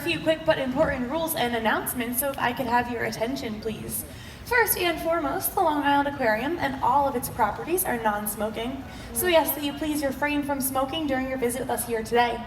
few quick but important rules and announcements, so if I could have your attention, please. First and foremost, the Long Island Aquarium and all of its properties are non-smoking, so we ask that you please refrain from smoking during your visit with us here today.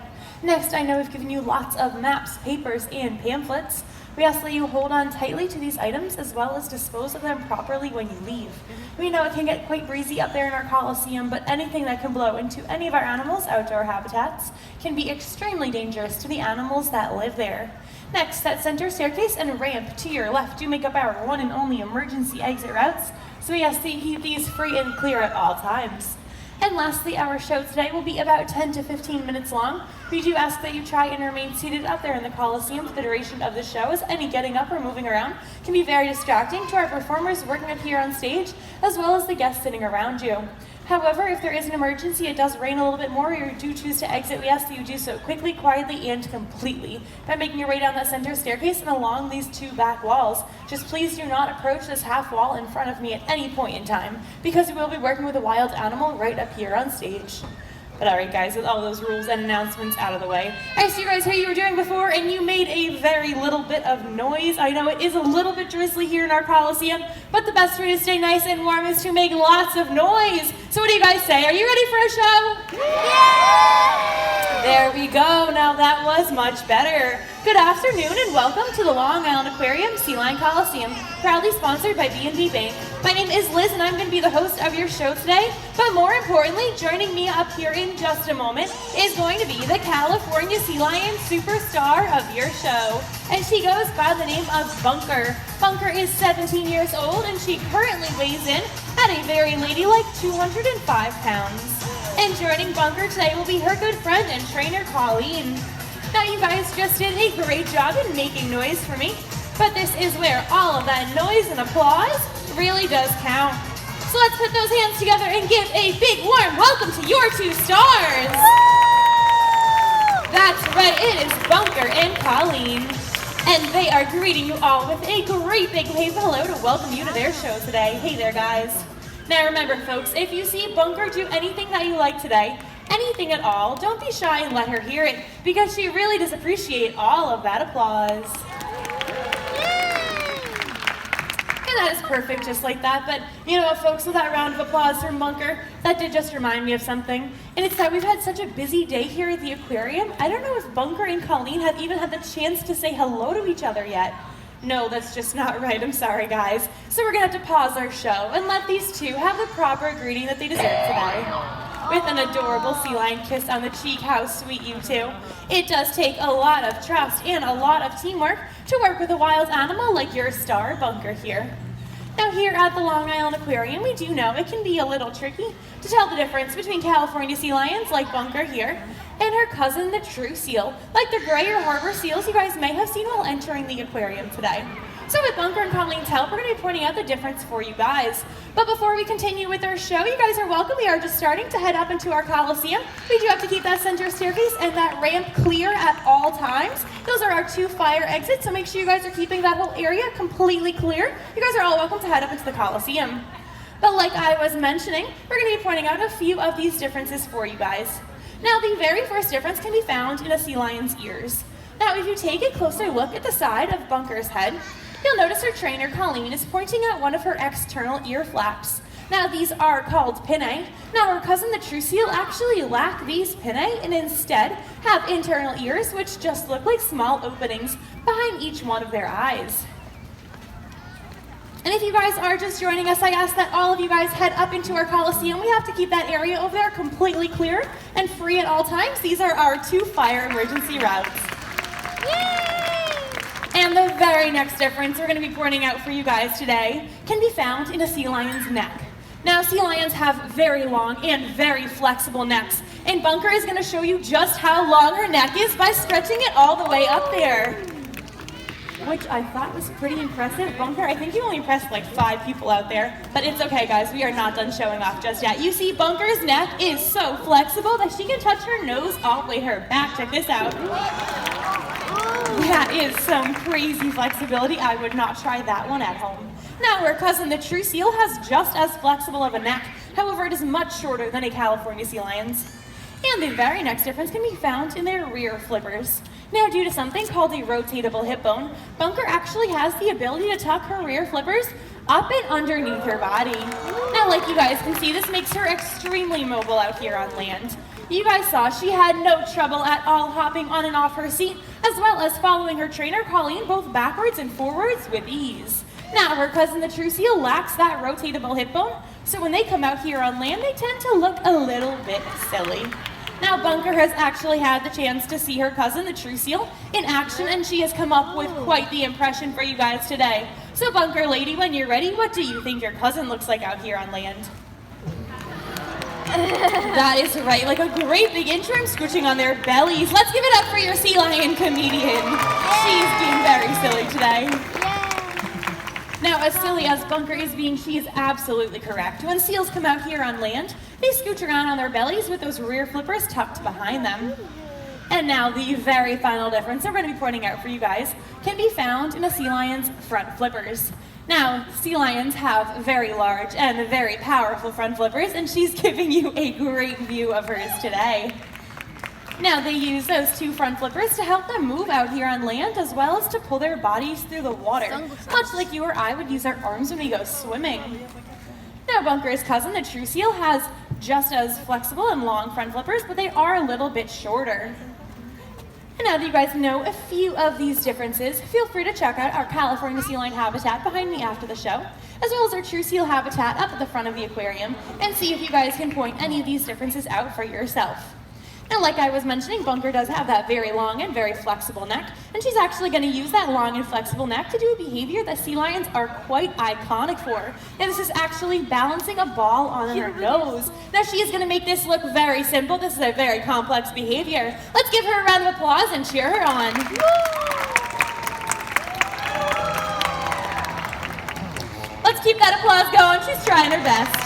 Next, I know we've given you lots of maps, papers, and pamphlets. We ask that you hold on tightly to these items as well as dispose of them properly when you leave. We know it can get quite breezy up there in our Coliseum, but anything that can blow into any of our animals' outdoor habitats can be extremely dangerous to the animals that live there. Next, that center staircase and ramp to your left do make up our one and only emergency exit routes, so we ask that you keep these free and clear at all times. And lastly, our show today will be about 10 to 15 minutes long. We do ask that you try and remain seated up there in the Coliseum for the duration of the show, as any getting up or moving around can be very distracting to our performers working up here on stage, as well as the guests sitting around you. However, if there is an emergency, it does rain a little bit more, or you do choose to exit, we ask that you do so quickly, quietly, and completely by making your way down that center staircase and along these two back walls. Just please do not approach this half wall in front of me at any point in time, because we will be working with a wild animal right up here on stage. But alright guys, with all those rules and announcements out of the way, I see you guys how you were doing before, and you made a very little bit of noise. I know it is a little bit drizzly here in our Coliseum, but the best way to stay nice and warm is to make lots of noise. So what do you guys say? Are you ready for a show? Yeah! There we go. Now that was much better. Good afternoon and welcome to the Long Island Aquarium Sea Lion Coliseum, proudly sponsored by B&B Bank. My name is Liz and I'm going to be the host of your show today, but more importantly, joining me up here in just a moment is going to be the California Sea Lion superstar of your show, and she goes by the name of Bunker. Bunker is 17 years old and she currently weighs in at a very ladylike 205 pounds. And joining Bunker today will be her good friend and trainer, Colleen. Now you guys just did a great job in making noise for me, but this is where all of that noise and applause really does count. So let's put those hands together and give a big warm welcome to your two stars. That's right, it is Bunker and Colleen. And they are greeting you all with a great big wave of hello to welcome you to their show today. Hey there guys. Now remember folks, if you see Bunker do anything that you like today, anything at all, don't be shy and let her hear it, because she really does appreciate all of that applause. And that is perfect just like that, but you know what folks, with that round of applause from Bunker, that did just remind me of something, and it's that we've had such a busy day here at the aquarium. I don't know if Bunker and Colleen have even had the chance to say hello to each other yet. No, that's just not right. I'm sorry, guys. So we're gonna have to pause our show and let these two have the proper greeting that they deserve today. With an adorable sea lion kiss on the cheek. How sweet, you two. It does take a lot of trust and a lot of teamwork to work with a wild animal like your star, Bunker, here. Now here at the Long Island Aquarium, we do know it can be a little tricky to tell the difference between California sea lions, like Bunker here, and her cousin, the true seal, like the gray or harbor seals you guys may have seen while entering the aquarium today. So with Bunker and Colleen's help, we're going to be pointing out the difference for you guys. But before we continue with our show, you guys are welcome. We are just starting to head up into our Coliseum. We do have to keep that center staircase and that ramp clear at all times. Those are our two fire exits, so make sure you guys are keeping that whole area completely clear. You guys are all welcome to head up into the Coliseum. But like I was mentioning, we're going to be pointing out a few of these differences for you guys. Now, the very first difference can be found in a sea lion's ears. Now, if you take a closer look at the side of Bunker's head, you'll notice her trainer, Colleen, is pointing at one of her external ear flaps. Now, these are called pinnae. Now, her cousin, the true seal, actually lack these pinnae and instead have internal ears, which just look like small openings behind each one of their eyes. And if you guys are just joining us, I ask that all of you guys head up into our Coliseum. We have to keep that area over there completely clear and free at all times. These are our two fire emergency routes. Yay! And the very next difference we're going to be pointing out for you guys today can be found in a sea lion's neck. Now, sea lions have very long and very flexible necks, and Bunker is going to show you just how long her neck is by stretching it all the way up there, which I thought was pretty impressive. Bunker, I think you only impressed like 5 people out there, but it's okay, guys. We are not done showing off just yet. You see, Bunker's neck is so flexible that she can touch her nose all the way to her back. Check this out. That is some crazy flexibility. I would not try that one at home. Now, her cousin, the true seal, has just as flexible of a neck. However, it is much shorter than a California sea lion's. And the very next difference can be found in their rear flippers. Now, due to something called a rotatable hip bone, Bunker actually has the ability to tuck her rear flippers up and underneath her body. Now, like you guys can see, this makes her extremely mobile out here on land. You guys saw she had no trouble at all hopping on and off her seat, as well as following her trainer Colleen both backwards and forwards with ease. Now, her cousin the true seal lacks that rotatable hip bone, so when they come out here on land, they tend to look a little bit silly. Now, Bunker has actually had the chance to see her cousin, the true seal, in action, and she has come up with quite the impression for you guys today. So, Bunker lady, when you're ready, what do you think your cousin looks like out here on land? That is right, like a great big interim scooching on their bellies. Let's give it up for your sea lion comedian. She's being very silly today. Now, as silly as Bunker is being, she is absolutely correct. When seals come out here on land, they scooch around on their bellies with those rear flippers tucked behind them. And now the very final difference I'm going to be pointing out for you guys can be found in a sea lion's front flippers. Now, sea lions have very large and very powerful front flippers, and she's giving you a great view of hers today. Now, they use those two front flippers to help them move out here on land, as well as to pull their bodies through the water, much like you or I would use our arms when we go swimming. Now, Bunker's cousin, the true seal, has just as flexible and long front flippers, but they are a little bit shorter. And now that you guys know a few of these differences, feel free to check out our California sea lion habitat behind me after the show, as well as our true seal habitat up at the front of the aquarium, and see if you guys can point any of these differences out for yourself. Now, like I was mentioning, Bunker does have that very long and very flexible neck, and she's actually going to use that long and flexible neck to do a behavior that sea lions are quite iconic for. And this is actually balancing a ball on her nose. Now, she is going to make this look very simple. This is a very complex behavior. Let's give her a round of applause and cheer her on. Let's keep that applause going. She's trying her best.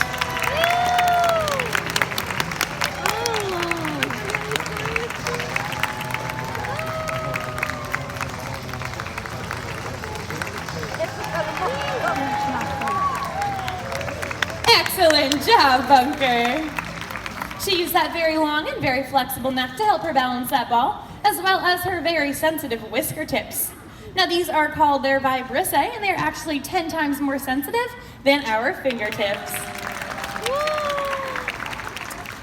Excellent job, Bunker. She used that very long and very flexible neck to help her balance that ball, as well as her very sensitive whisker tips. Now, these are called their vibrissae, and they're actually 10 times more sensitive than our fingertips.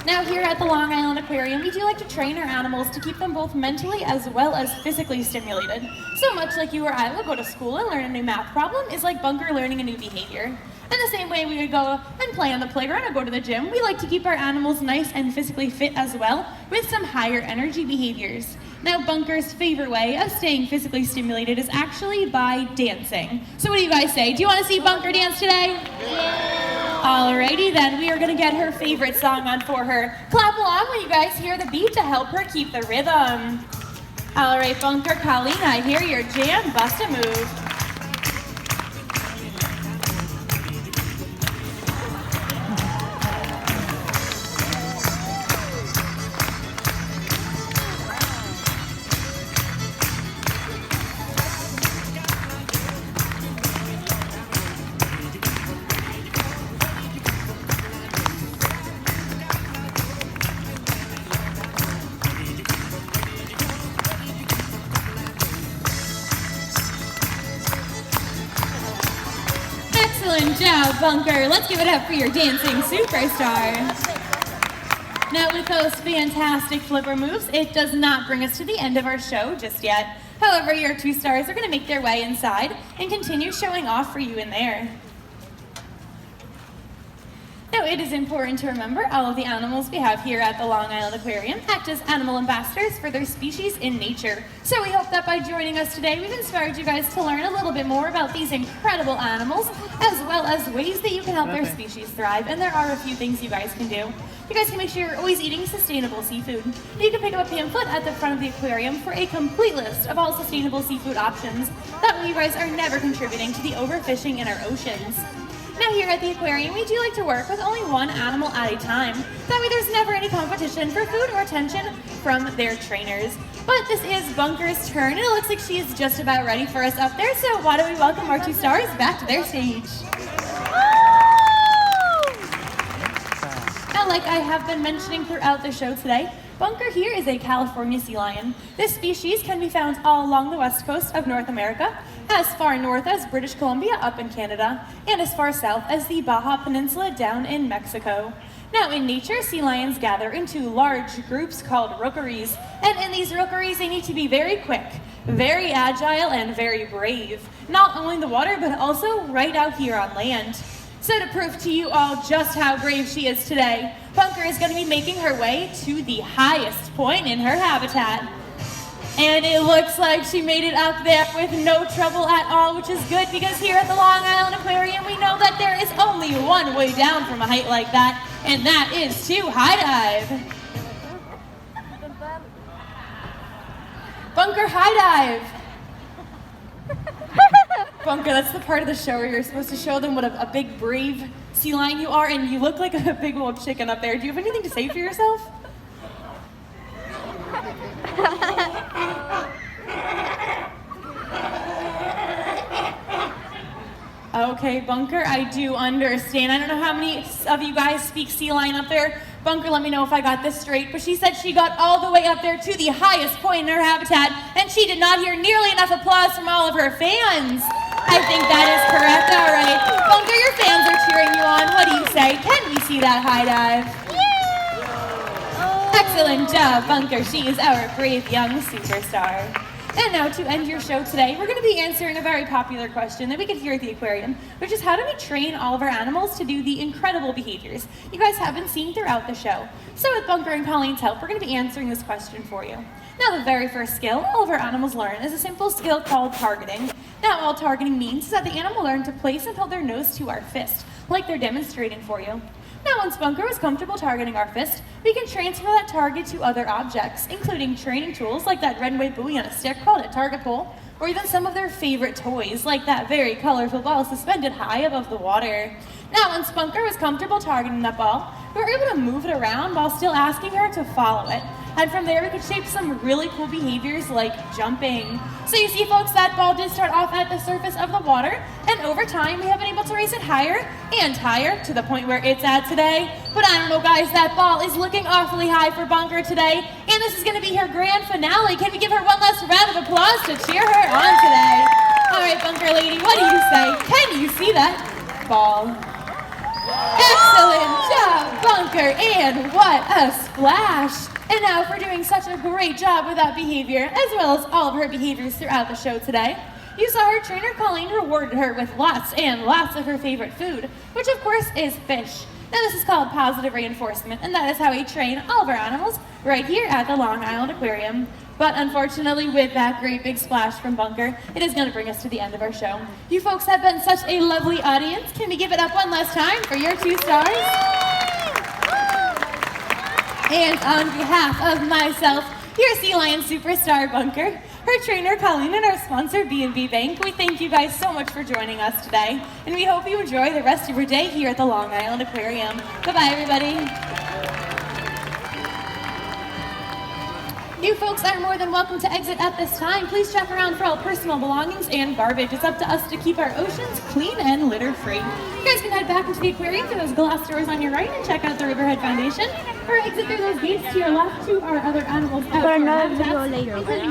Now, here at the Long Island Aquarium, we do like to train our animals to keep them both mentally as well as physically stimulated. So much like you or I will go to school and learn a new math problem is like Bunker learning a new behavior. In the same way we would go and play on the playground or go to the gym, we like to keep our animals nice and physically fit as well with some higher energy behaviors. Now, Bunker's favorite way of staying physically stimulated is actually by dancing. So what do you guys say? Do you want to see Bunker dance today? Yeah. Alrighty then, we are going to get her favorite song on for her. Clap along when you guys hear the beat to help her keep the rhythm. Alright, Bunker, Colleen, I hear your jam. Bust a move. Excellent job, Bunker. Let's give it up for your dancing superstar. Now, with those fantastic flipper moves, it does not bring us to the end of our show just yet. However, your two stars are going to make their way inside and continue showing off for you in there. Now, it is important to remember all of the animals we have here at the Long Island Aquarium act as animal ambassadors for their species in nature. So we hope that by joining us today, we've inspired you guys to learn a little bit more about these incredible animals, as well as ways that you can help their species thrive. And there are a few things you guys can do. You guys can make sure you're always eating sustainable seafood. You can pick up a pamphlet at the front of the aquarium for a complete list of all sustainable seafood options. That way you guys are never contributing to the overfishing in our oceans. Now, here at the aquarium, we do like to work with only one animal at a time. That way there's never any competition for food or attention from their trainers. But this is Bunker's turn, and it looks like she is just about ready for us up there, so why don't we welcome our two stars back to their stage. Now, like I have been mentioning throughout the show today, Bunker here is a California sea lion. This species can be found all along the west coast of North America, as far north as British Columbia up in Canada, and as far south as the Baja Peninsula down in Mexico. Now, in nature, sea lions gather into large groups called rookeries, and in these rookeries, they need to be very quick, very agile, and very brave, not only in the water, but also right out here on land. So to prove to you all just how brave she is today, Bunker is going to be making her way to the highest point in her habitat. And it looks like she made it up there with no trouble at all, which is good because here at the Long Island Aquarium, we know that there is only one way down from a height like that, and that is to high dive. Bunker high dive. Bunker, that's the part of the show where you're supposed to show them what a big, brave sea lion you are, and you look like a big old chicken up there. Do you have anything to say for yourself? Okay, Bunker, I do understand. I don't know how many of you guys speak sea lion up there. Bunker, let me know if I got this straight, but she said she got all the way up there to the highest point in her habitat, and she did not hear nearly enough applause from all of her fans. I think that is correct. All right. Bunker, your fans are cheering you on. What do you say? Can we see that high dive? Yeah! Excellent job, Bunker. She is our brave young superstar. And now to end your show today, we're going to be answering a very popular question that we get here at the aquarium, which is how do we train all of our animals to do the incredible behaviors you guys have been seeing throughout the show? So with Bunker and Colleen's help, we're going to be answering this question for you. Now, the very first skill all of our animals learn is a simple skill called targeting. Now, all targeting means is that the animal learns to place and hold their nose to our fist, like they're demonstrating for you. Now, once Bunker is comfortable targeting our fist, we can transfer that target to other objects, including training tools like that red and white buoy on a stick called a target pole, or even some of their favorite toys, like that very colorful ball suspended high above the water. Now, once Bunker was comfortable targeting that ball, we were able to move it around while still asking her to follow it. And from there, we could shape some really cool behaviors like jumping. So you see, folks, that ball did start off at the surface of the water, and over time, we have been able to raise it higher and higher to the point where it's at today. But I don't know, guys, that ball is looking awfully high for Bunker today, and this is going to be her grand finale. Can we give her one last round of applause to cheer her on today? All right, Bunker lady, what do you say? Can you see that ball? Excellent job, Bunker, and what a splash! And now for doing such a great job with that behavior, as well as all of her behaviors throughout the show today, you saw her trainer Colleen rewarded her with lots and lots of her favorite food, which of course is fish. Now this is called positive reinforcement, and that is how we train all of our animals right here at the Long Island Aquarium. But unfortunately, with that great big splash from Bunker, it is going to bring us to the end of our show. You folks have been such a lovely audience. Can we give it up one last time for your 2 stars? And on behalf of myself, your Sea Lion superstar Bunker, her trainer Colleen, and our sponsor B&B Bank, we thank you guys so much for joining us today, and we hope you enjoy the rest of your day here at the Long Island Aquarium. Bye-bye, everybody. You folks are more than welcome to exit at this time. Please check around for all personal belongings and garbage. It's up to us to keep our oceans clean and litter-free. You guys can head back into the aquarium through those glass doors on your right and check out the Riverhead Foundation, or exit through those gates to your left to our other animals outdoor habitats, including